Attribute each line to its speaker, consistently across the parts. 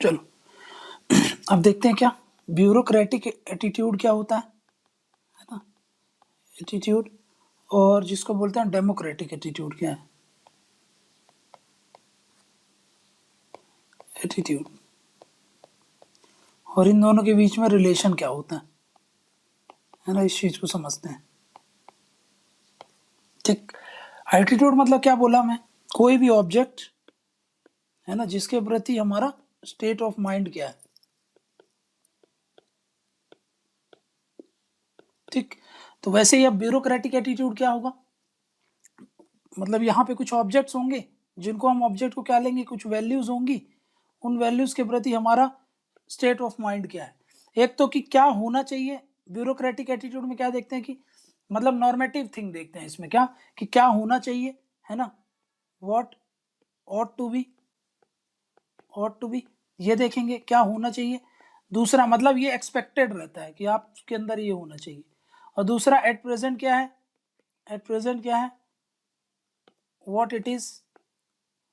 Speaker 1: चलो अब देखते हैं क्या ब्यूरोक्रेटिक एटीट्यूड क्या होता है ना, एटीट्यूड, और जिसको बोलते हैं डेमोक्रेटिक एटीट्यूड क्या है, एटीट्यूड, और इन दोनों के बीच में रिलेशन क्या होता है ना, इस चीज को समझते हैं। ठीक, एटीट्यूड मतलब क्या बोला मैं, कोई भी ऑब्जेक्ट है ना जिसके प्रति हमारा स्टेट ऑफ माइंड क्या है। ठीक, तो वैसे ही अब ब्यूरोक्रेटिक एटीट्यूड क्या होगा, मतलब यहाँ पे कुछ ऑब्जेक्ट्स होंगे जिनको हम ऑब्जेक्ट को क्या लेंगे, कुछ वैल्यूज होंगी, उन वैल्यूज के प्रति हमारा स्टेट ऑफ माइंड क्या है। एक तो कि क्या होना चाहिए, ब्यूरोक्रेटिक एटीट्यूड में क्या देखते हैं कि मतलब नॉर्मेटिव थिंग देखते हैं इसमें, क्या कि क्या होना चाहिए है ना, what ought to be, ought to be, ये देखेंगे क्या होना चाहिए। दूसरा मतलब ये एक्सपेक्टेड रहता है कि आपके अंदर ये होना चाहिए। और दूसरा एट प्रेजेंट क्या है, एट प्रेजेंट क्या है, what it is,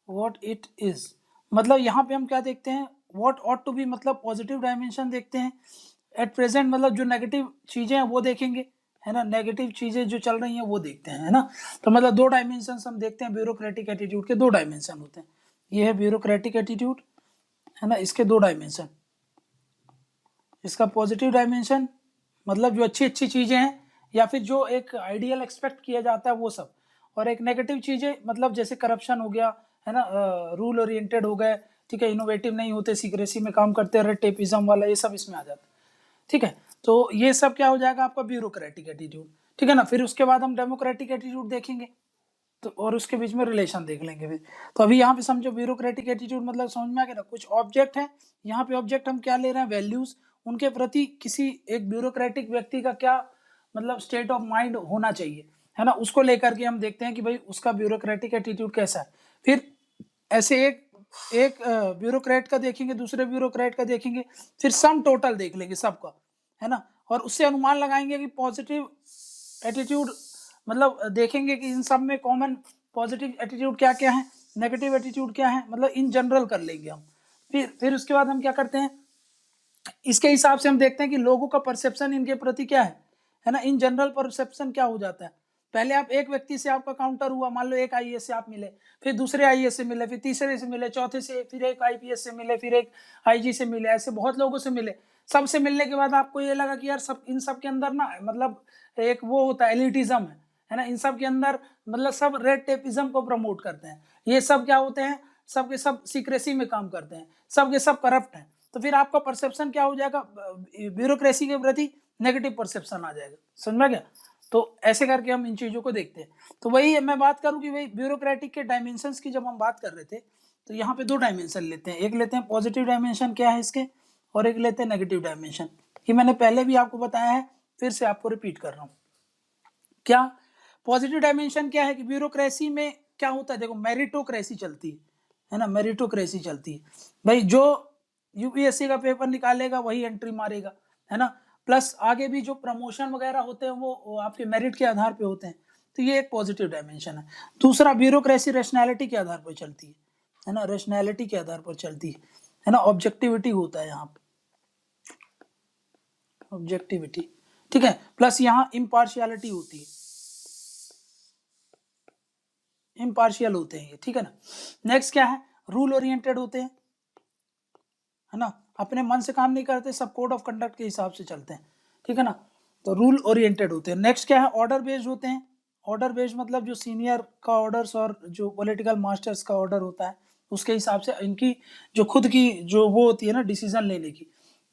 Speaker 1: what it is, मतलब यहाँ पे हम क्या देखते हैं, व्हाट ऑट टू बी मतलब पॉजिटिव डायमेंशन देखते हैं। एट प्रेजेंट मतलब जो नेगेटिव चीजें हैं वो देखेंगे है ना, नेगेटिव चीजें जो चल रही हैं वो देखते हैं है ना। तो मतलब दो डायमेंशन हम देखते हैं, ब्यूरोक्रेटिक एटीट्यूड के दो डायमेंशन होते हैं। ये है ब्यूरोक्रेटिक एटीट्यूड है ना, इसके दो डायमेंशन, इसका पॉजिटिव डायमेंशन मतलब जो अच्छी अच्छी चीजें हैं या फिर जो एक आइडियल एक्सपेक्ट किया जाता है वो सब, और एक नेगेटिव चीजें मतलब जैसे करप्शन हो गया है ना, रूल ओरिएंटेड हो गए, ठीक है, इनोवेटिव नहीं होते, सीक्रेसी में काम करते, रेड टेपिज्म वाला, ये सब इसमें आ जाता है। ठीक है, तो ये सब क्या हो जाएगा आपका ब्यूरोक्रेटिक एटीट्यूड। ठीक है ना, फिर उसके बाद हम डेमोक्रेटिक एटीट्यूड देखेंगे, तो और उसके बीच में रिलेशन देख लेंगे फिर। तो अभी यहाँ पे समझो ब्यूरोक्रेटिक एटीट्यूड मतलब समझ में आ गया ना, कुछ ऑब्जेक्ट है, यहाँ पे ऑब्जेक्ट हम क्या ले रहे हैं, वैल्यूज, उनके प्रति किसी एक ब्यूरोक्रेटिक व्यक्ति का क्या मतलब स्टेट ऑफ माइंड होना चाहिए है ना, उसको लेकर के हम देखते हैं कि भाई उसका ब्यूरोक्रेटिक एटीट्यूड कैसा है। फिर ऐसे एक एक ब्यूरोक्रेट का देखेंगे, दूसरे ब्यूरोक्रेट का देखेंगे, फिर सम टोटल देख लेंगे सबका है ना, और उससे अनुमान लगाएंगे कि पॉजिटिव एटीट्यूड मतलब देखेंगे कि इन सब में कॉमन पॉजिटिव एटीट्यूड क्या क्या है, नेगेटिव एटीट्यूड क्या है, मतलब इन जनरल कर लेंगे हम। फिर उसके बाद हम क्या करते हैं, इसके हिसाब से हम देखते हैं कि लोगों का परसेप्शन इनके प्रति क्या है ना, इन जनरल परसेप्शन क्या हो जाता है। पहले आप एक व्यक्ति से आपका काउंटर हुआ, मान लो एक आईएएस से आप मिले, फिर दूसरे आईएएस से मिले, फिर तीसरे से मिले, चौथे से, फिर एक आईपीएस से मिले, फिर एक आईजी से मिले, ऐसे बहुत लोगों से मिले। सबसे मिलने के बाद आपको ये लगा कि यार सब इन सब के अंदर ना मतलब एक वो होता है एलिटिज्म है ना, इन सब के अंदर मतलब सब रेड टेपिज्म को प्रमोट करते हैं, ये सब क्या होते हैं, सबके सब सीक्रेसी में काम करते हैं, सबके सब करप्ट हैं। तो फिर आपका परसेप्शन क्या हो जाएगा, ब्यूरोक्रेसी के प्रति नेगेटिव परसेप्शन आ जाएगा, समझ में गया। तो ऐसे करके हम इन चीजों को देखते हैं। तो वही मैं बात करूं कि भाई ब्यूरोक्रेटिक के डायमेंशंस की जब हम बात कर रहे थे, तो यहाँ पे दो डायमेंशन लेते हैं, एक लेते हैं पॉजिटिव डायमेंशन क्या है इसके, और एक लेते हैं नेगेटिव डायमेंशन। कि मैंने पहले भी आपको बताया है, फिर से आपको रिपीट कर रहा हूँ। क्या पॉजिटिव डायमेंशन क्या है कि ब्यूरोक्रेसी में क्या होता है, देखो मेरिटोक्रेसी चलती है ना, मेरिटोक्रेसी चलती है, भाई जो यूपीएससी का पेपर निकालेगा वही एंट्री मारेगा है ना, प्लस आगे भी जो प्रमोशन वगैरह होते हैं वो आपके मेरिट के आधार पे होते हैं। तो ये एक पॉजिटिव डायमेंशन है। दूसरा ब्यूरोक्रेसी रैशनैलिटी के आधार पर चलती है ना, रैशनैलिटी के आधार पर चलती है ना, ऑब्जेक्टिविटी होता है यहाँ पे, ऑब्जेक्टिविटी, ठीक है, प्लस यहाँ इम्पार्शियलिटी होती है, इम्पार्शियल होते हैं ये, ठीक है ना। नेक्स्ट क्या है, रूल ओरिएंटेड होते हैं है ना, अपने मन से काम नहीं करते, सब कोड ऑफ कंडक्ट के हिसाब से चलते हैं, ठीक है ना, तो रूल ओरिएंटेड होते हैं। नेक्स्ट क्या है, ऑर्डर बेस्ड होते हैं। ऑर्डर बेस्ड मतलब जो सीनियर का ऑर्डर्स और जो पॉलिटिकल मास्टर्स का ऑर्डर होता है उसके हिसाब से इनकी जो खुद की जो वो होती है ना डिसीजन लेने की,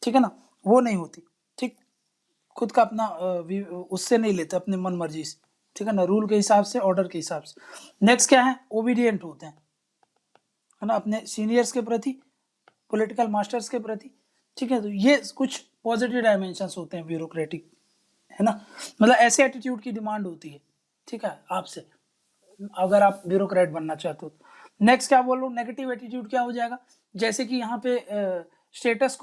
Speaker 1: ठीक है ना, वो नहीं होती। ठीक, खुद का अपना उससे नहीं लेते अपने मन मर्जी से, ठीक है ना, रूल के हिसाब से, ऑर्डर के हिसाब से। नेक्स्ट क्या है, ओबीडियंट होते हैं है ना, अपने सीनियर्स के प्रति, पॉलिटिकल मास्टर्स के प्रति, ठीक है। तो ये कुछ पॉजिटिव डायमेंशंस होते हैं ब्यूरोक्रेटिक है ना, मतलब ऐसे एटीट्यूड की डिमांड होती है, ठीक है, आपसे अगर आप ब्यूरोक्रेट बनना चाहते हो। नेक्स्ट क्या बोल रहा हूँ, नेगेटिव एटीट्यूड क्या हो जाएगा, जैसे कि यहाँ पे स्टेटस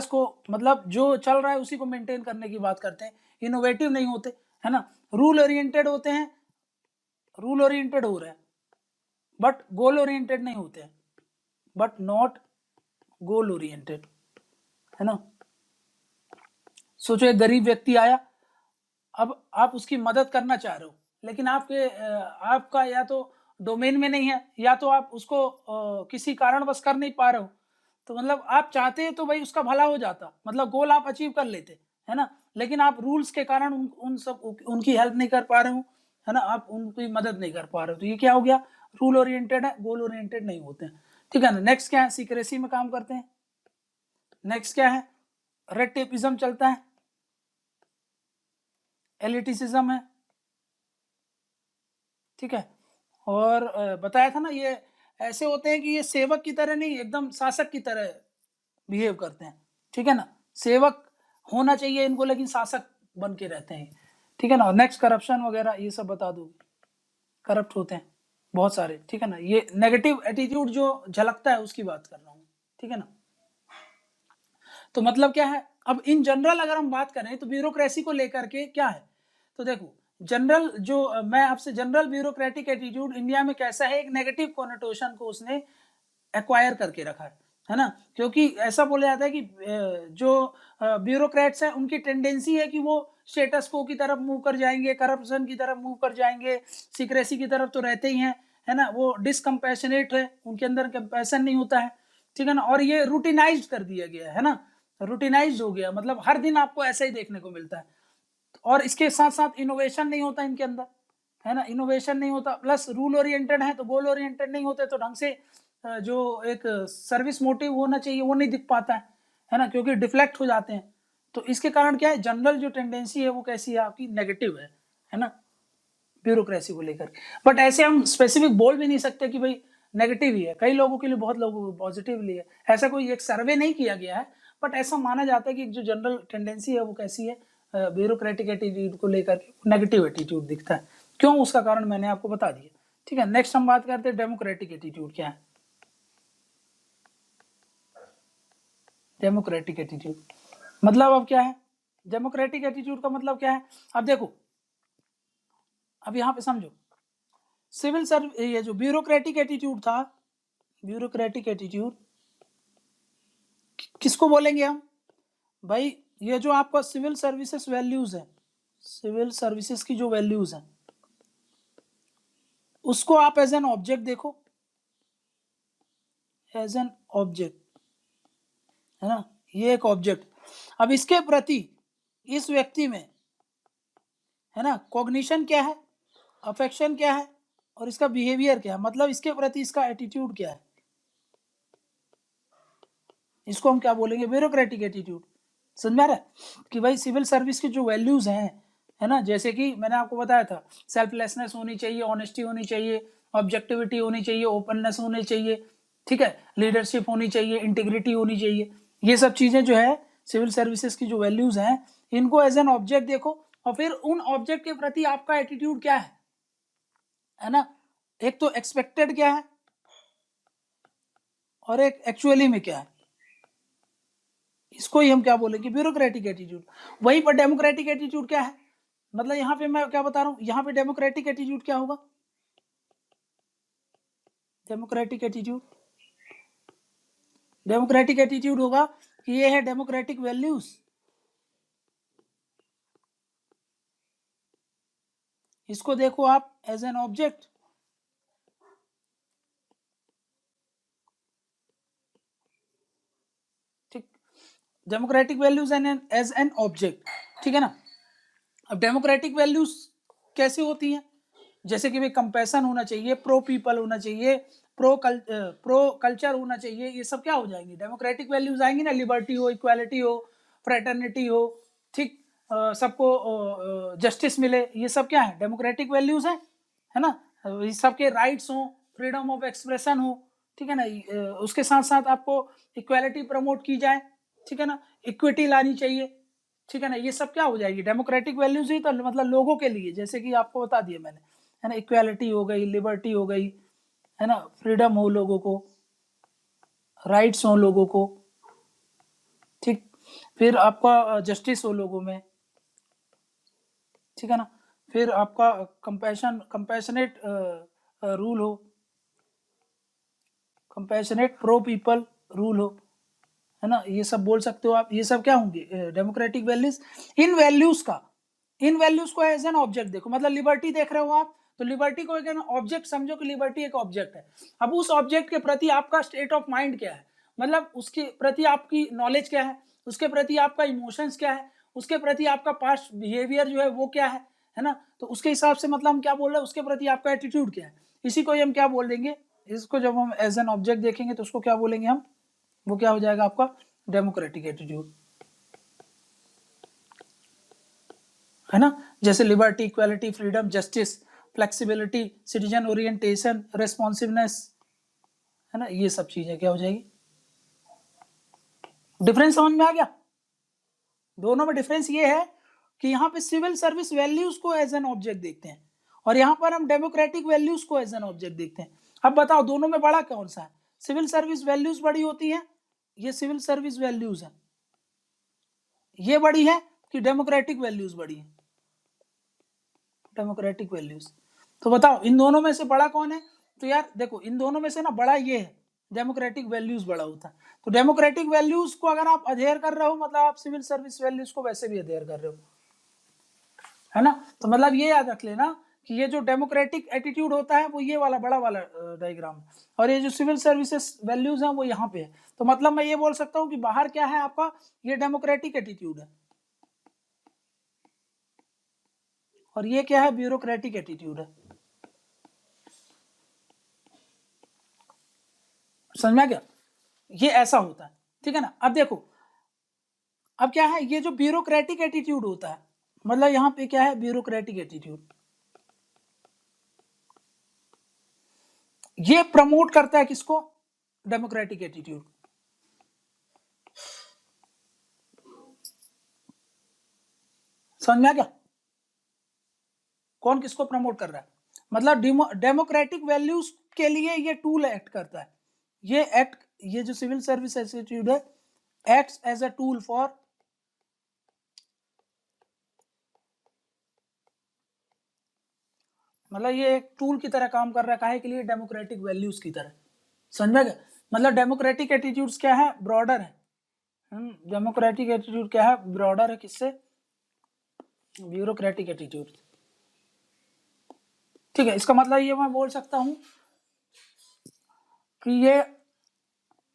Speaker 1: को मतलब जो चल रहा है उसी को मेंटेन करने की बात करते हैं, इनोवेटिव नहीं होते है ना। रूल ओरिएंटेड होते हैं, रूल ओरिएंटेड हो रहे हैं बट गोल ओरिएंटेड नहीं होते हैं, बट नॉट गोल ओरिएंटेड, है ना। सोचो एक गरीब व्यक्ति आया, अब आप उसकी मदद करना चाह रहे हो, लेकिन आपका या तो डोमेन में नहीं है, या तो आप उसको किसी कारणवश कर नहीं पा रहे हो, तो मतलब आप चाहते तो भाई उसका भला हो जाता, मतलब गोल आप अचीव कर लेते, है ना, लेकिन आप रूल्स के कारण उनकी हेल्प नहीं कर पा रहे हो, है ना, आप उनकी मदद नहीं कर पा रहे हो, तो ये क्या हो गया, रूल ओरिएंटेड है, गोल ओरिएंटेड नहीं होते हैं, ठीक है ना। नेक्स्ट क्या है, सीक्रेसी में काम करते हैं। नेक्स्ट क्या है, रेड टेपिज्म चलता है, एलिटिसिज्म है, ठीक है। और बताया था ना, ये ऐसे होते हैं कि ये सेवक की तरह नहीं, एकदम शासक की तरह बिहेव करते हैं, ठीक है ना। सेवक होना चाहिए इनको, लेकिन शासक बन के रहते हैं, ठीक है ना। नेक्स्ट करप्शन वगैरह ये सब बता दो, करप्ट होते हैं बहुत सारे, ठीक है ना। ये नेगेटिव एटीट्यूड जो झलकता है उसकी बात कर रहा हूँ, ठीक है ना। तो मतलब क्या है, अब इन जनरल अगर हम बात करें तो ब्यूरोक्रेसी को लेकर के क्या है, तो देखो जनरल जो मैं आपसे जनरल ब्यूरोक्रेटिक एटीट्यूड इंडिया में कैसा है, एक नेगेटिव कोनोटेशन को उसने एक्वायर करके रखा है ना। क्योंकि ऐसा बोला जाता है कि जो ब्यूरोक्रेट्स हैं उनकी टेंडेंसी है कि वो स्टेटस को की तरफ मूव कर जाएंगे, करप्शन की तरफ मूव कर जाएंगे, सीक्रेसी की तरफ तो रहते ही हैं, है ना। वो डिसकम्पैशनेट है, उनके अंदर कंपैशन नहीं होता है, ठीक है ना। और ये रूटिनाइज्ड कर दिया गया है ना, रूटिनाइज्ड हो गया, मतलब हर दिन आपको ऐसा ही देखने को मिलता है। और इसके साथ साथ इनोवेशन नहीं होता इनके अंदर, है ना, इनोवेशन नहीं होता, प्लस रूल ओरिएंटेड है तो गोल ओरिएंटेड नहीं होते, तो ढंग से जो एक सर्विस मोटिव होना चाहिए वो नहीं दिख पाता है ना, क्योंकि डिफ्लेक्ट हो जाते हैं। तो इसके कारण क्या है, जनरल जो टेंडेंसी है वो कैसी है आपकी, नेगेटिव है ना, ब्यूरोक्रेसी को लेकर। बट ऐसे हम स्पेसिफिक बोल भी नहीं सकते कि भाई नेगेटिव ही है, कई लोगों के लिए, बहुत लोगों को पॉजिटिवली है, ऐसा कोई एक सर्वे नहीं किया गया है, बट ऐसा माना जाता है कि जो जनरल टेंडेंसी है वो कैसी है, ब्यूरोक्रेटिक एटीट्यूड को लेकर नेगेटिव एटीट्यूड दिखता है। क्यों, उसका कारण मैंने आपको बता दिया, ठीक है। नेक्स्ट हम बात करते हैं डेमोक्रेटिक एटीट्यूड क्या है। डेमोक्रेटिक एटीट्यूड मतलब अब क्या है, डेमोक्रेटिक एटीट्यूड का मतलब क्या है, अब देखो, अब यहां पे समझो, सिविल सर्व ये जो ब्यूरोक्रेटिक एटीट्यूड था, ब्यूरोक्रेटिक एटीट्यूड किसको बोलेंगे हम भाई, ये जो आपका सिविल सर्विसेज वैल्यूज है, सिविल सर्विसेज की जो वैल्यूज हैं उसको आप एज एन ऑब्जेक्ट देखो, एज एन ऑब्जेक्ट, है ना, ये एक ऑब्जेक्ट। अब इसके प्रति इस व्यक्ति में, है ना, कॉग्निशन क्या है, अफेक्शन क्या है, और इसका बिहेवियर क्या है, मतलब इसके प्रति इसका एटीट्यूड क्या है, इसको हम क्या बोलेंगे, ब्यूरोक्रेटिक एटीट्यूड। समझ में आ रहा है कि भाई सिविल सर्विस की जो वैल्यूज हैं, है ना, जैसे कि मैंने आपको बताया था, सेल्फलेसनेस होनी चाहिए, ऑनेस्टी होनी चाहिए, ऑब्जेक्टिविटी होनी चाहिए, ओपननेस होनी चाहिए, ठीक है, लीडरशिप होनी चाहिए, इंटीग्रिटी होनी चाहिए, ये सब चीजें जो है सिविल सर्विसेज की जो वैल्यूज हैं, इनको एज एन ऑब्जेक्ट देखो, और फिर उन ऑब्जेक्ट के प्रति आपका एटीट्यूड क्या है ना। एक तो एक्सपेक्टेड क्या है, और एक एक्चुअली में क्या है, इसको ही हम क्या बोलेंगे, ब्यूरोक्रेटिक एटीट्यूड। वहीं पर डेमोक्रेटिक एटीट्यूड क्या है, मतलब यहां पे मैं क्या बता रहा हूं, यहां पे डेमोक्रेटिक एटीट्यूड क्या होगा, डेमोक्रेटिक एटीट्यूड, डेमोक्रेटिक एटीट्यूड होगा कि ये है डेमोक्रेटिक वैल्यूज, इसको देखो आप एज एन ऑब्जेक्ट, ठीक, democratic values as an object, ठीक है ना। अब डेमोक्रेटिक वैल्यूज कैसे होती हैं, जैसे कि भाई कंपैशन होना चाहिए, प्रो पीपल होना चाहिए, प्रो कल्चर होना चाहिए, ये सब क्या हो जाएंगी, डेमोक्रेटिक वैल्यूज आएंगी ना, लिबर्टी हो, इक्वालिटी हो, फ्रेटर्निटी हो, ठीक, सबको जस्टिस मिले, ये सब क्या है, डेमोक्रेटिक वैल्यूज है ना। सबके राइट्स हो, फ्रीडम ऑफ एक्सप्रेशन हो, ठीक है ना, उसके साथ साथ आपको इक्वालिटी प्रमोट की जाए, ठीक है ना, इक्विटी लानी चाहिए, ठीक है ना, ये सब क्या हो जाएगी, डेमोक्रेटिक वैल्यूज ही तो, मतलब लोगों के लिए, जैसे कि आपको बता दिया मैंने, है ना, इक्वालिटी हो गई, लिबर्टी हो गई, है ना, फ्रीडम हो लोगों को, राइट्स हो लोगों को, ठीक, फिर आपका जस्टिस हो लोगों में, ठीक है ना। फिर आपका कंपैशनेट रूल हो, कंपैशनेट प्रो पीपल रूल हो, है ना, ये सब बोल सकते हो आप। ये सब क्या होंगे, डेमोक्रेटिक वैल्यूज। इन वैल्यूज को एज एन ऑब्जेक्ट देखो, मतलब लिबर्टी देख रहे हो आप, तो लिबर्टी को एक ऑब्जेक्ट समझो कि लिबर्टी एक ऑब्जेक्ट है। अब उस ऑब्जेक्ट के प्रति आपका स्टेट ऑफ माइंड क्या है, मतलब उसके प्रति आपकी नॉलेज क्या है, उसके प्रति आपका इमोशंस क्या है, उसके प्रति आपका पास्ट बिहेवियर जो है वो क्या है ना। तो उसके हिसाब से मतलब हम क्या बोल रहे हैं, उसके प्रति आपका एटीट्यूड क्या है, इसी को हम क्या बोल देंगे, इसको जब हम एज एन ऑब्जेक्ट देखेंगे तो उसको क्या बोलेंगे हम, वो क्या हो जाएगा आपका डेमोक्रेटिक एटीट्यूड, है ना। जैसे liberty, equality, freedom, justice, flexibility, citizen orientation, responsiveness, है ना, ये सब चीजें क्या हो जाएगी। डिफरेंस समझ में आ गया। दोनों में डिफरेंस ये है कि यहाँ पे सिविल सर्विस वैल्यूज को एज एन ऑब्जेक्ट देखते हैं और यहाँ पर हम डेमोक्रेटिक वैल्यूज को एज एन ऑब्जेक्ट देखते हैं। अब बताओ दोनों में बड़ा कौन सा है, सिविल सर्विस वैल्यूज बड़ी होती है, ये सिविल सर्विस वैल्यूज है, ये बड़ी है कि डेमोक्रेटिक वैल्यूज बड़ी है, डेमोक्रेटिक वैल्यूज। तो बताओ इन दोनों में से बड़ा कौन है, तो यार देखो इन दोनों में से ना बड़ा ये है, डेमोक्रेटिक वैल्यूज बड़ा होता है। तो डेमोक्रेटिक वैल्यूज को अगर आप अध्ययन कर रहे हो मतलब आप सिविल सर्विस वैल्यूज को वैसे भी अध्ययन कर रहे हो, है ना। तो मतलब ये याद रख लेना कि ये जो डेमोक्रेटिक एटीट्यूड होता है वो ये वाला बड़ा वाला डायग्राम, और ये जो सिविल सर्विसेज वैल्यूज हैं वो यहाँ पे है। तो मतलब मैं ये बोल सकता हूँ कि बाहर क्या है आपका, ये डेमोक्रेटिक एटीट्यूड है और ये क्या है, ब्यूरोक्रेटिक एटीट्यूड है। समझ में आ गया, ये ऐसा होता है, ठीक है ना। अब देखो अब क्या है, ये जो ब्यूरोक्रेटिक एटीट्यूड होता है, मतलब यहाँ पे क्या है, ब्यूरोक्रेटिक एटीट्यूड, ये प्रमोट करता है किसको, डेमोक्रेटिक एटीट्यूड। समझ में आ गया, कौन किसको प्रमोट कर रहा है, मतलब डेमोक्रेटिक वैल्यूज के लिए ये टूल एक्ट करता है, ये जो सिविल सर्विस एटीट्यूड है acts as a tool for मतलब ये एक टूल की तरह काम कर रहा है के लिए, डेमोक्रेटिक वैल्यूज की तरह। समझ में गया, मतलब डेमोक्रेटिक एटीट्यूड्स क्या है, ब्रॉडर है, डेमोक्रेटिक एटीट्यूड क्या है, ब्रॉडर है किससे, ब्यूरोक्रेटिक एटीट्यूड। ठीक है, इसका मतलब ये मैं बोल सकता हूं कि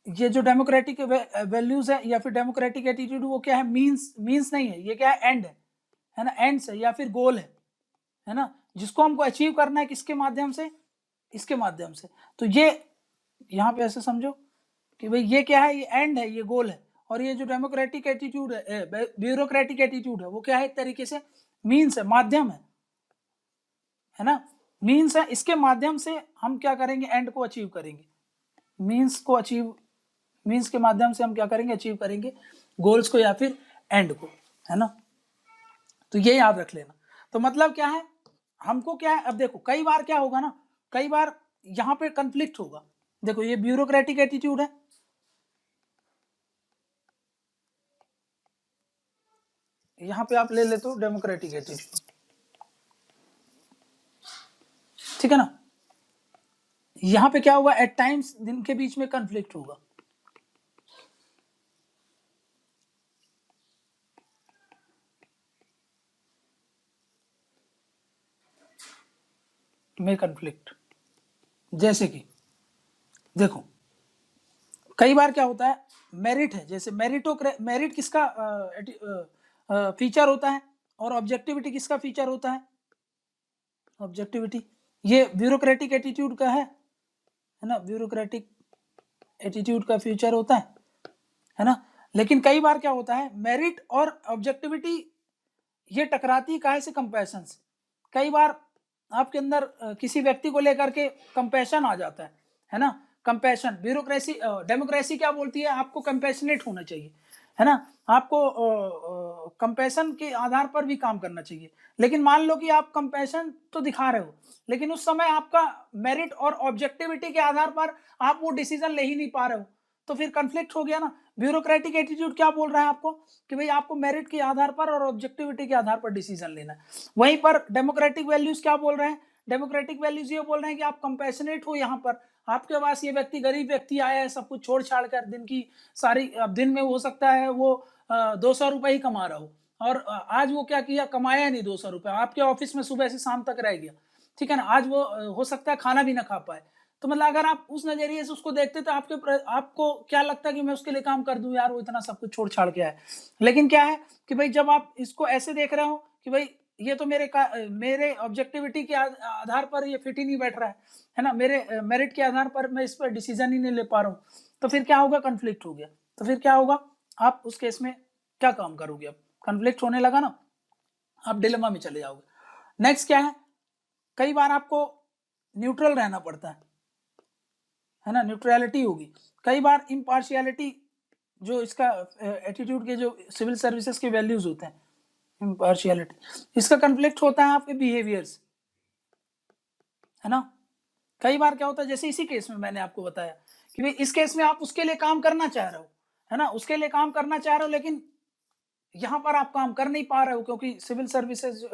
Speaker 1: ये जो डेमोक्रेटिक वैल्यूज है या फिर डेमोक्रेटिक एटीट्यूड वो क्या है, मींस नहीं है, ये क्या है, एंड है ना, एंड्स है या फिर गोल है ना, जिसको हमको अचीव करना है किसके माध्यम से, इसके माध्यम से। तो ये यहाँ पे ऐसे समझो कि भाई ये क्या है, ये एंड है, ये गोल है, और ये जो डेमोक्रेटिक एटीट्यूड है, ब्यूरोक्रेटिक एटीट्यूड है, वो क्या है, एक तरीके से मीन्स है, माध्यम है ना, मीन्स है, इसके माध्यम से हम क्या करेंगे, एंड को अचीव करेंगे, मीन्स के माध्यम से हम क्या करेंगे, अचीव करेंगे गोल्स को या फिर एंड को, है ना। तो ये याद रख लेना। तो मतलब क्या है, हमको क्या है, अब देखो कई बार क्या होगा ना, कई बार यहाँ पे कंफ्लिक्ट होगा। देखो ये ब्यूरोक्रेटिक एटीट्यूड है, यहाँ पे आप ले लेते हो डेमोक्रेटिक एटीट्यूड, ठीक है ना। यहाँ पे क्या होगा, एट टाइम्स दिन के बीच में कंफ्लिक्ट होगा, में कंफ्लिक्ट। जैसे कि देखो कई बार क्या होता है, मेरिट है, जैसे मेरिट किसका फीचर होता है और ऑब्जेक्टिविटी किसका फीचर होता है, ऑब्जेक्टिविटी, ये ब्यूरोक्रेटिक एटीट्यूड का है ना, ब्यूरोक्रेटिक एटीट्यूड का फीचर होता है ना। लेकिन कई बार क्या होता है, मेरिट और ऑब्जेक्टिविटी ये टकराती काहे से, कंपैशन से। कई बार आपके अंदर किसी व्यक्ति को लेकर के कंपैशन आ जाता है ना, कंपैशन, ब्यूरोक्रेसी, डेमोक्रेसी क्या बोलती है, आपको कंपैशनेट होना चाहिए, है ना, आपको कंपैशन के आधार पर भी काम करना चाहिए। लेकिन मान लो कि आप कंपैशन तो दिखा रहे हो, लेकिन उस समय आपका मेरिट और ऑब्जेक्टिविटी के आधार पर आप वो डिसीजन ले ही नहीं पा रहे हो, तो फिर कंफ्लिक्ट हो गया ना। ब्यूरोक्रेटिक एटीट्यूड क्या बोल रहा है आपको कि भाई आपको मेरिट के आधार पर और ऑब्जेक्टिविटी के आधार पर डिसीजन लेना है। वहीं पर डेमोक्रेटिक वैल्यूज क्या बोल रहे हैं, डेमोक्रेटिक वैल्यूज ये बोल रहे हैं कि आप कंपैशनेट हो, यहाँ पर आपके पास ये व्यक्ति गरीब व्यक्ति आया है, सब कुछ छोड़ छाड़ कर दिन की सारी, अब दिन में हो सकता है वो 200 रुपये ही कमा रहा हो, और आज वो क्या किया, कमाया नहीं 200 रुपये, आपके ऑफिस में सुबह से शाम तक रह गया, ठीक है ना, आज वो हो सकता है खाना भी ना खा पाए। तो मतलब अगर आप उस नजरिए से उसको देखते तो आपको क्या लगता है कि मैं उसके लिए काम कर दूं यार, वो इतना सब कुछ छोड़ छाड़ के आए। लेकिन क्या है कि भाई जब आप इसको ऐसे देख रहे हो कि भाई ये तो मेरे ऑब्जेक्टिविटी के आधार पर ये फिट ही नहीं बैठ रहा है ना, मेरे मेरिट के आधार पर मैं इस पर डिसीजन ही नहीं ले पा रहा हूँ, तो फिर क्या होगा, कन्फ्लिक्ट हो गया। तो फिर क्या होगा, आप उस केस में क्या काम करोगे, अब कन्फ्लिक्ट होने लगा ना, आप डिलेमा में चले जाओगे। नेक्स्ट क्या है, कई बार आपको न्यूट्रल रहना पड़ता है ना, न्यूट्रलिटी होगी। कई बार इम्पार्शियलिटी, जो इसका एटीट्यूड के जो सिविल सर्विसेज के वैल्यूज होते हैं, इम्पार्शियलिटी, इसका कन्फ्लिक्ट होता है आपके बिहेवियर्स, है ना। कई बार क्या होता है, जैसे इसी केस में मैंने आपको बताया कि भाई इस केस में आप उसके लिए काम करना चाह रहे हो, है ना, उसके लिए काम करना चाह रहे हो, लेकिन यहाँ पर आप काम कर नहीं पा रहे हो क्योंकि सिविल सर्विसेज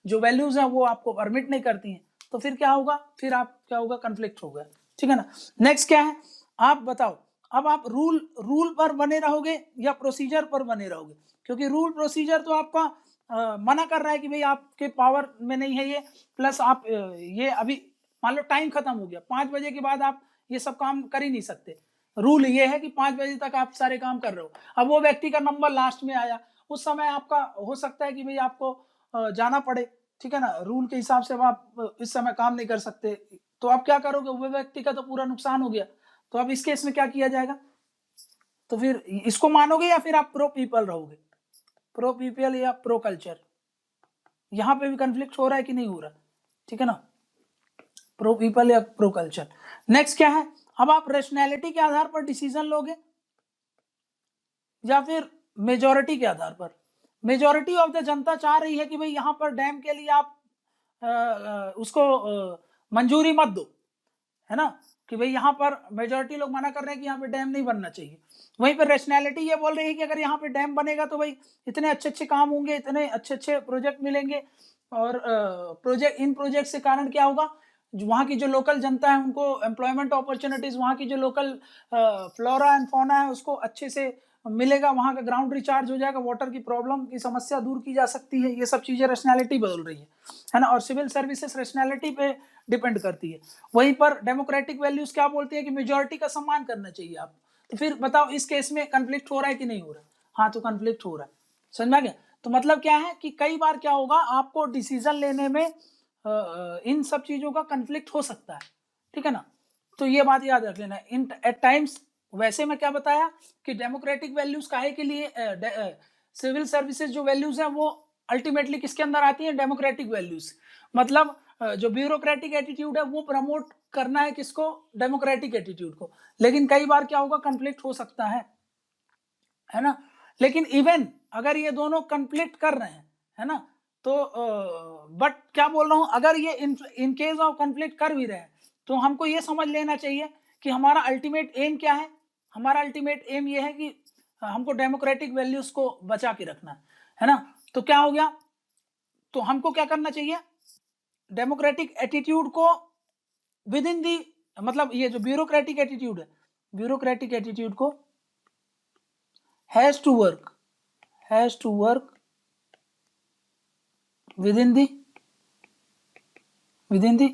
Speaker 1: जो वैल्यूज हैं वो आपको परमिट नहीं करती हैं। तो फिर क्या होगा, फिर आप क्या होगा, कन्फ्लिक्ट होगा, ठीक है ना। नेक्स्ट क्या है, आप बताओ, अब आप रूल पर बने रहोगे या प्रोसीजर पर बने रहोगे, क्योंकि रूल प्रोसीजर तो आपका मना कर रहा है कि भाई आपके पावर में नहीं है ये, प्लस आप ये अभी मान लो टाइम खत्म हो गया, 5 बजे के बाद आप ये सब काम कर ही नहीं सकते, रूल ये है कि 5 बजे तक आप सारे काम कर रहे हो। अब वो व्यक्ति का नंबर लास्ट में आया, उस समय आपका हो सकता है कि भाई आपको जाना पड़े, ठीक है ना, रूल के हिसाब से आप इस समय काम नहीं कर सकते, तो आप क्या करोगे, वो व्यक्ति का तो पूरा नुकसान हो गया। तो अब इस केस में क्या किया जाएगा, तो फिर इसको मानोगे या फिर आप प्रो पीपल रहोगे, प्रो पीपल या प्रो कल्चर, यहां पे भी कंफ्लिक्ट हो रहा है कि नहीं हो रहा, ठीक है ना, प्रो पीपल या प्रो कल्चर। नेक्स्ट क्या है, अब आप रैशनैलिटी के आधार पर डिसीजन लोगे या फिर मेजॉरिटी के आधार पर। मेजॉरिटी ऑफ द जनता चाह रही है कि भाई यहाँ पर डैम के लिए आप उसको मंजूरी मत दो, है ना, कि भाई यहाँ पर मेजॉरिटी लोग मना कर रहे हैं कि यहाँ पे डैम नहीं बनना चाहिए। वहीं पर रैशनैलिटी ये बोल रही है कि अगर यहाँ पे डैम बनेगा तो भाई इतने अच्छे अच्छे काम होंगे, इतने अच्छे अच्छे प्रोजेक्ट मिलेंगे, और इन प्रोजेक्ट से कारण क्या होगा, वहाँ की जो लोकल जनता है उनको एम्प्लॉयमेंट अपॉर्चुनिटीज, वहाँ की जो लोकल फ्लोरा एंड फौना है उसको अच्छे से मिलेगा, वहाँ का ग्राउंड रिचार्ज हो जाएगा, वाटर की प्रॉब्लम की समस्या दूर की जा सकती है। ये सब चीजें रैशनैलिटी बदल रही है ना, और सिविल सर्विसेज रैशनैलिटी पे डिपेंड करती है। वहीं पर डेमोक्रेटिक वैल्यूज क्या बोलती है कि मेजॉरिटी का सम्मान करना चाहिए आप। तो फिर बताओ इस केस में कंफ्लिक्ट हो रहा है कि नहीं हो रहा, हाँ तो कंफ्लिक्ट हो रहा है, समझ में आ गया। तो मतलब क्या है कि कई बार क्या होगा, आपको डिसीजन लेने में इन सब चीजों का कंफ्लिक्ट हो सकता है, ठीक है ना। तो ये बात याद रख लेना, इन एट टाइम्स। वैसे मैं क्या बताया कि डेमोक्रेटिक वैल्यूज काहे के लिए, सिविल सर्विसेज जो वैल्यूज हैं वो अल्टीमेटली किसके अंदर आती है, डेमोक्रेटिक वैल्यूज। मतलब जो ब्यूरोक्रेटिक एटीट्यूड है वो प्रमोट करना है किसको, डेमोक्रेटिक एटीट्यूड को। लेकिन कई बार क्या होगा, कंफ्लिक्ट हो सकता है ना। लेकिन इवन अगर ये दोनों कंफ्लिक्ट कर रहे हैं, है ना, तो बट क्या बोल रहा हूं, अगर ये इन केस ऑफ कंफ्लिक्ट कर भी रहे हैं तो हमको ये समझ लेना चाहिए कि हमारा अल्टीमेट एम क्या है। हमारा अल्टीमेट एम ये है कि हमको डेमोक्रेटिक वैल्यूज को बचा के रखना है ना। तो क्या हो गया, तो हमको क्या करना चाहिए, डेमोक्रेटिक एटीट्यूड को विद इन दी, मतलब ये जो ब्यूरोक्रेटिक एटीट्यूड है, ब्यूरोक्रेटिक एटीट्यूड को has to work within the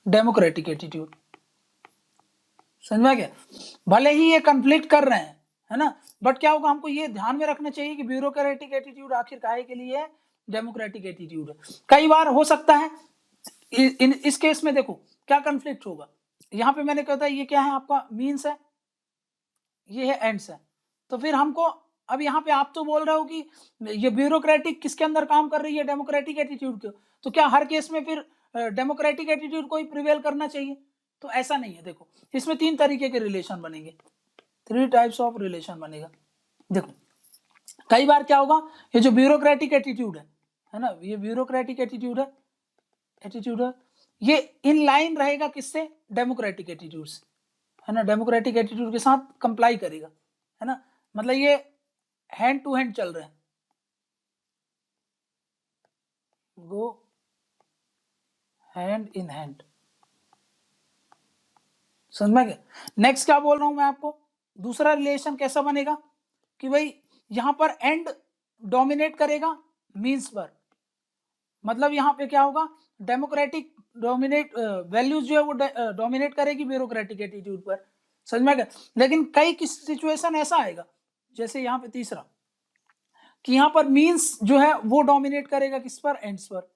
Speaker 1: democratic attitude. समझ में आ गया, भले ही ये कंफ्लिक्ट कर रहे हैं, है ना, बट क्या होगा, हमको ये ध्यान में रखना चाहिए कि ब्यूरोक्रेटिक एटीट्यूड आखिर काहे के लिए है, डेमोक्रेटिक एटीट्यूड है। कई बार हो सकता है इस केस में देखो क्या कंफ्लिक्ट होगा, यहाँ पे मैंने कहा था ये क्या है, आपका मीन्स है, ये है एंड्स है। तो फिर हमको अब यहाँ पे आप तो बोल रहे हो कि ये ब्यूरोक्रेटिक किसके अंदर काम कर रही है, डेमोक्रेटिक एटीट्यूड के, तो क्या हर केस में फिर डेमोक्रेटिक एटीट्यूड को ही प्रिवेल करना चाहिए, तो ऐसा नहीं है। देखो इसमें 3 तरीके के रिलेशन बनेंगे, 3 टाइप्स ऑफ रिलेशन बनेगा। देखो कई बार क्या होगा, ये जो ब्यूरोक्रेटिक एटीट्यूड है ना, ये ब्यूरोक्रेटिक एटीट्यूड है, ये इन लाइन रहेगा किससे, डेमोक्रेटिक एटीट्यूड से, है ना, डेमोक्रेटिक एटीट्यूड के साथ कंप्लाई करेगा, है ना। मतलब ये हैंड टू हैंड चल रहे हैं, गो हैंड इन हैंड। समझ में गया? नेक्स्ट क्या बोल रहा हूं मैं आपको, दूसरा रिलेशन कैसा बनेगा कि भाई यहां पर एंड डोमिनेट करेगा मीन्स पर, मतलब यहां पे क्या होगा, डेमोक्रेटिक डोमिनेट वैल्यूज जो है वो डोमिनेट करेगी ब्यूरोक्रेटिक एटीट्यूड पर। समझ में गया? लेकिन कई किस सिचुएशन ऐसा आएगा, जैसे यहाँ पे तीसरा कि यहाँ पर मीन्स जो है वो डोमिनेट करेगा किस पर, एंड्स पर,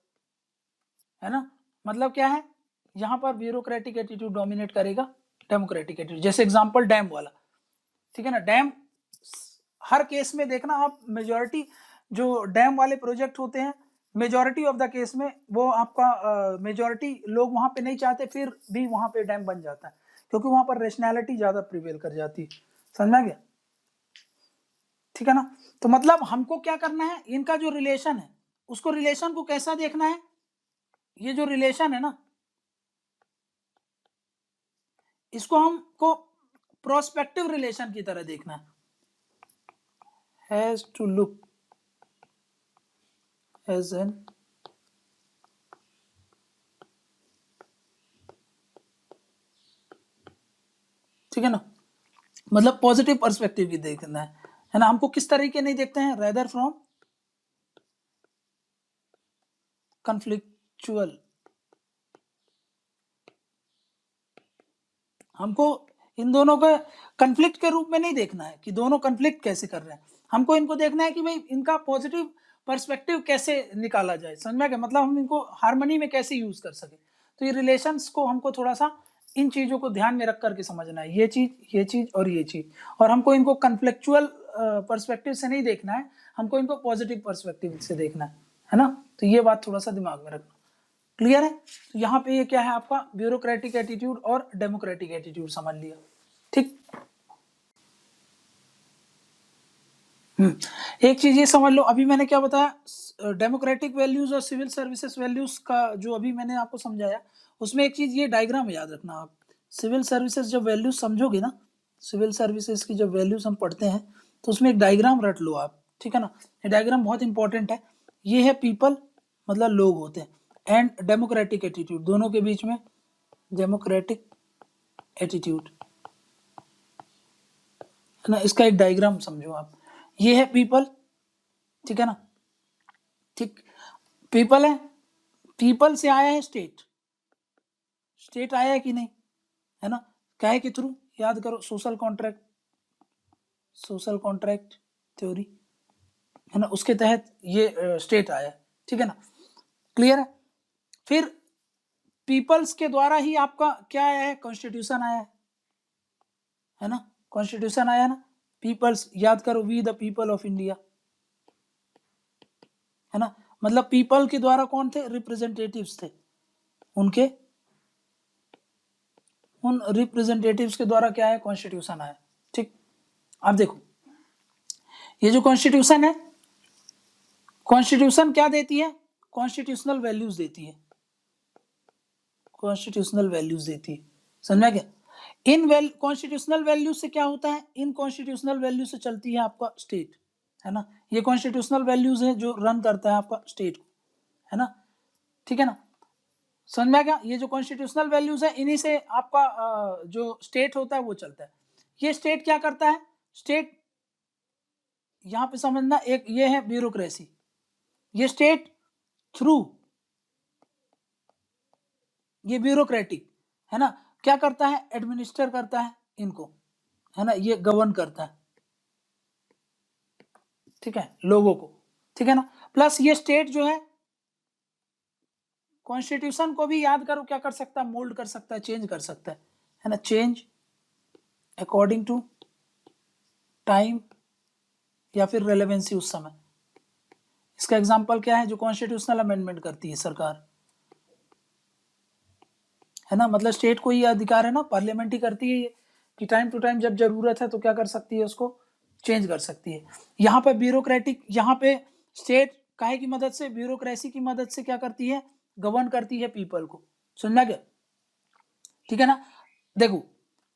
Speaker 1: है ना। मतलब क्या है, यहाँ पर ब्यूरोक्रेटिक एटीट्यूड डोमिनेट करेगा डेमोक्रेटिक एटीट्यूड। जैसे एग्जांपल डैम वाला, ठीक है ना। डैम हर केस में देखना आप, मेजॉरिटी जो डैम वाले प्रोजेक्ट होते हैं, मेजॉरिटी ऑफ द केस में वो आपका मेजॉरिटी लोग वहां पे नहीं चाहते, फिर भी वहां पे डैम बन जाता है, क्योंकि वहां पर रेशनैलिटी ज्यादा प्रिवेल कर जाती है। समझ में आ गया? ठीक है ना। तो मतलब हमको क्या करना है, इनका जो रिलेशन है उसको, रिलेशन को कैसा देखना है, ये जो रिलेशन है ना इसको हमको प्रोस्पेक्टिव रिलेशन की तरह देखना है, has to look as an ठीक है ना, मतलब पॉजिटिव पर्सपेक्टिव की देखना है ना। हमको किस तरीके नहीं देखते हैं, रेदर फ्रॉम कन्फ्लिक्चुअल, हमको इन दोनों को कन्फ्लिक्ट के रूप में नहीं देखना है कि दोनों कन्फ्लिक्ट कैसे कर रहे हैं, हमको इनको देखना है कि भाई इनका पॉजिटिव पर्सपेक्टिव कैसे निकाला जाए। समझ में आ गया? मतलब हम इनको हार्मनी में कैसे यूज कर सके। तो ये रिलेशंस को हमको थोड़ा सा इन चीजों को ध्यान में रख करके समझना है, ये चीज और ये चीज, और हमको इनको कन्फ्लिक्चुअल पर्सपेक्टिव से नहीं देखना है, हमको इनको पॉजिटिव पर्सपेक्टिव से देखना है ना। तो ये बात थोड़ा सा दिमाग में रखना। क्लियर है? तो यहाँ पे ये क्या है आपका, ब्यूरोक्रेटिक एटीट्यूड और डेमोक्रेटिक एटीट्यूड समझ लिया। ठीक। एक चीज ये समझ लो, अभी मैंने क्या बताया, डेमोक्रेटिक वैल्यूज और सिविल सर्विसेज वैल्यूज का जो अभी मैंने आपको समझाया, उसमें एक चीज ये डायग्राम याद रखना आप। सिविल सर्विसेज जब वैल्यूज समझोगे ना, सिविल सर्विसेज की जब वैल्यूज हम पढ़ते हैं तो उसमें एक डायग्राम रट लो आप, ठीक है ना। ये डायग्राम बहुत इंपॉर्टेंट है। ये है पीपल, मतलब लोग होते हैं, एंड डेमोक्रेटिक एटीट्यूड, दोनों के बीच में डेमोक्रेटिक एटीट्यूड, है ना। इसका एक डायग्राम समझो आप, ये है पीपल, ठीक है ना। ठीक, पीपल है, पीपल से आया है स्टेट, स्टेट आया है कि नहीं, है ना। क्या है के थ्रू, याद करो, social contract, social contract theory, है ना, उसके तहत ये स्टेट आया है, ठीक है ना। क्लियर है? फिर पीपल्स के द्वारा ही आपका क्या आया है, कॉन्स्टिट्यूशन आया है ना, कॉन्स्टिट्यूशन आया ना। पीपल्स, याद करो, we the people of India, है ना। मतलब पीपल के द्वारा कौन थे, रिप्रेजेंटेटिव्स थे, उनके उन रिप्रेजेंटेटिव्स के द्वारा क्या है, कॉन्स्टिट्यूशन आया। ठीक। अब देखो, ये जो कॉन्स्टिट्यूशन है, कॉन्स्टिट्यूशन क्या देती है, कॉन्स्टिट्यूशनल वैल्यूज देती है, कॉन्स्टिट्यूशनल वैल्यूज देती है। समझा क्या? इन कॉन्स्टिट्यूशनल वैल्यूज से क्या होता है, इन कॉन्स्टिट्यूशनल वैल्यूज से चलती है आपका स्टेट, है ना। ये कॉन्स्टिट्यूशनल वैल्यूज है जो रन करता है आपका स्टेट को, है ना। ठीक है ना। समझ में आ गया? ये जो कॉन्स्टिट्यूशनल वैल्यूज है, इन्हीं से आपका जो स्टेट होता है वो चलता है। ये स्टेट क्या करता है, स्टेट यहां पे समझना, एक ये है ब्यूरोक्रेसी, ये स्टेट थ्रू, ये ब्यूरोक्रेटिक, है ना, क्या करता है, एडमिनिस्टर करता है इनको, है ना, ये गवर्न करता है, ठीक है, लोगों को, ठीक है ना। प्लस ये स्टेट जो है कॉन्स्टिट्यूशन को भी, याद करो, क्या कर सकता है, मोल्ड कर सकता है, चेंज कर सकता है ना, चेंज अकॉर्डिंग टू टाइम या फिर रेलेवेंसी उस समय। इसका एग्जांपल क्या है, जो कॉन्स्टिट्यूशनल अमेंडमेंट करती है सरकार, है ना। मतलब स्टेट को ये अधिकार है ना, पार्लियामेंट ही करती है ये, कि टाइम टू टाइम जब जरूरत है तो क्या कर सकती है, उसको चेंज कर सकती है। यहाँ पे ब्यूरोक्रेटिक, यहाँ पे स्टेट काहे की मदद से, ब्यूरोक्रेसी की मदद से क्या करती है, गवर्न करती है पीपल को। सुनना क्या? ठीक है ना। देखो,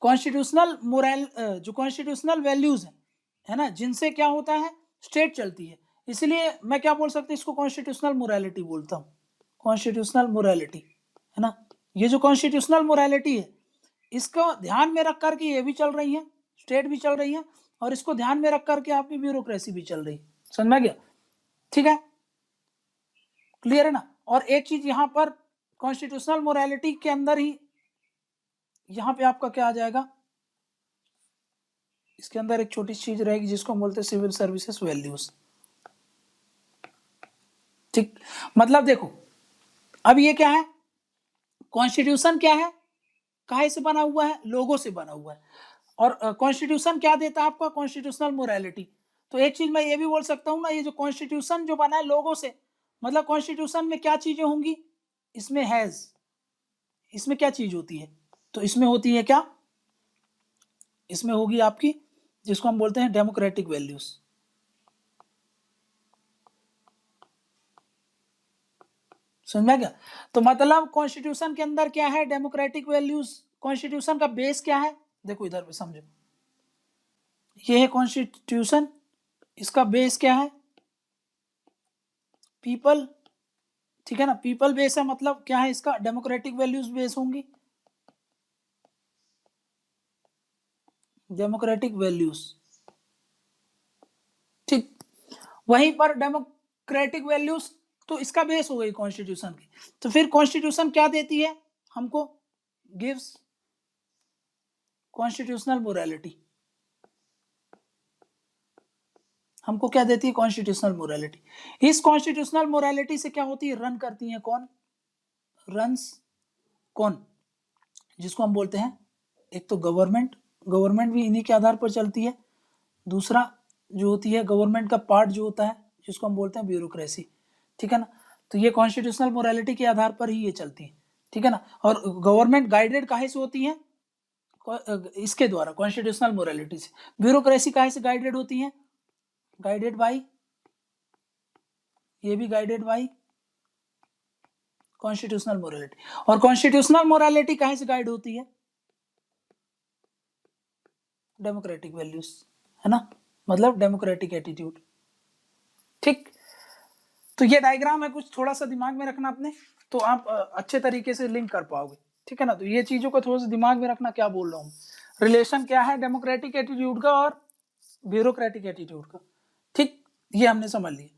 Speaker 1: कॉन्स्टिट्यूशनल मोरल, जो कॉन्स्टिट्यूशनल वैल्यूज है, है ना, जिनसे क्या होता है, स्टेट चलती है। इसलिए मैं क्या बोल सकता हूँ, इसको कॉन्स्टिट्यूशनल मोरालिटी बोलता हूँ, कॉन्स्टिट्यूशनल मोरालिटी, है ना। ये जो कॉन्स्टिट्यूशनल मोरालिटी है, इसको ध्यान में रख करके ये भी चल रही है, स्टेट भी चल रही है, और इसको ध्यान में रख करके आपकी ब्यूरोक्रेसी भी चल रही है। समझ में गया? ठीक है, क्लियर है ना। और एक चीज यहाँ पर कॉन्स्टिट्यूशनल मोरालिटी के अंदर ही यहाँ पे आपका क्या आ जाएगा, इसके अंदर एक छोटी चीज रहेगी जिसको हम बोलते हैं सिविल सर्विसेज वैल्यूज। ठीक, मतलब देखो अब ये क्या है, कॉन्स्टिट्यूशन क्या है, काहे से बना हुआ है, लोगों से बना हुआ है। और कॉन्स्टिट्यूशन क्या देता है आपका, कॉन्स्टिट्यूशनल मोरालिटी। तो एक चीज मैं ये भी बोल सकता हूँ ना, ये जो कॉन्स्टिट्यूशन जो बना है लोगों से, मतलब कॉन्स्टिट्यूशन में क्या चीजें होंगी, इसमें हैज, इसमें क्या चीज होती है, तो इसमें होती है क्या, इसमें होगी आपकी जिसको हम बोलते हैं डेमोक्रेटिक वैल्यूज। समझ में क्या? तो मतलब कॉन्स्टिट्यूशन के अंदर क्या है, डेमोक्रेटिक वैल्यूज। कॉन्स्टिट्यूशन का बेस क्या है, देखो इधर पे समझो, ये है कॉन्स्टिट्यूशन, इसका बेस क्या है, पीपल। ठीक है ना, पीपल बेस है, मतलब क्या है इसका, डेमोक्रेटिक वैल्यूज बेस होंगी, डेमोक्रेटिक वैल्यूज। ठीक, वहीं पर डेमोक्रेटिक वैल्यूज तो इसका बेस हो गई कॉन्स्टिट्यूशन की। तो फिर कॉन्स्टिट्यूशन क्या देती है हमको, गिव्स कॉन्स्टिट्यूशनल मोरालिटी। हमको क्या देती है, कॉन्स्टिट्यूशनल मोरालिटी। इस कॉन्स्टिट्यूशनल मोरालिटी से क्या होती है, रन करती है कौन, रन्स कौन, जिसको हम बोलते हैं एक तो गवर्नमेंट, गवर्नमेंट भी इन्हीं के आधार पर चलती है। दूसरा जो होती है गवर्नमेंट का पार्ट जो होता है जिसको हम बोलते हैं ब्यूरोक्रेसी। ठीक है ना, तो ये कॉन्स्टिट्यूशनल मोरालिटी के आधार पर ही ये चलती है। ठीक है ना, और गवर्नमेंट गाइडेड काहे से होती है, इसके द्वारा, कॉन्स्टिट्यूशनल मोरालिटी से। ब्यूरोक्रेसी काहे से गाइडेड होती है, गाइडेड बाई, ये भी गाइडेड बाई कॉन्स्टिट्यूशनल मोरालिटी। और कॉन्स्टिट्यूशनल मोरालिटी काहे से गाइड होती है, डेमोक्रेटिक वैल्यूज, है ना, मतलब डेमोक्रेटिक एटीट्यूड। ठीक, तो ये डायग्राम है, कुछ थोड़ा सा दिमाग में रखना अपने, तो आप अच्छे तरीके से लिंक कर पाओगे। ठीक है ना, तो ये चीजों को थोड़ा सा दिमाग में रखना, क्या बोल रहा हूँ, रिलेशन क्या है डेमोक्रेटिक एटीट्यूड का और ब्यूरोक्रेटिक एटीट्यूड का। ठीक, ये हमने समझ लिया।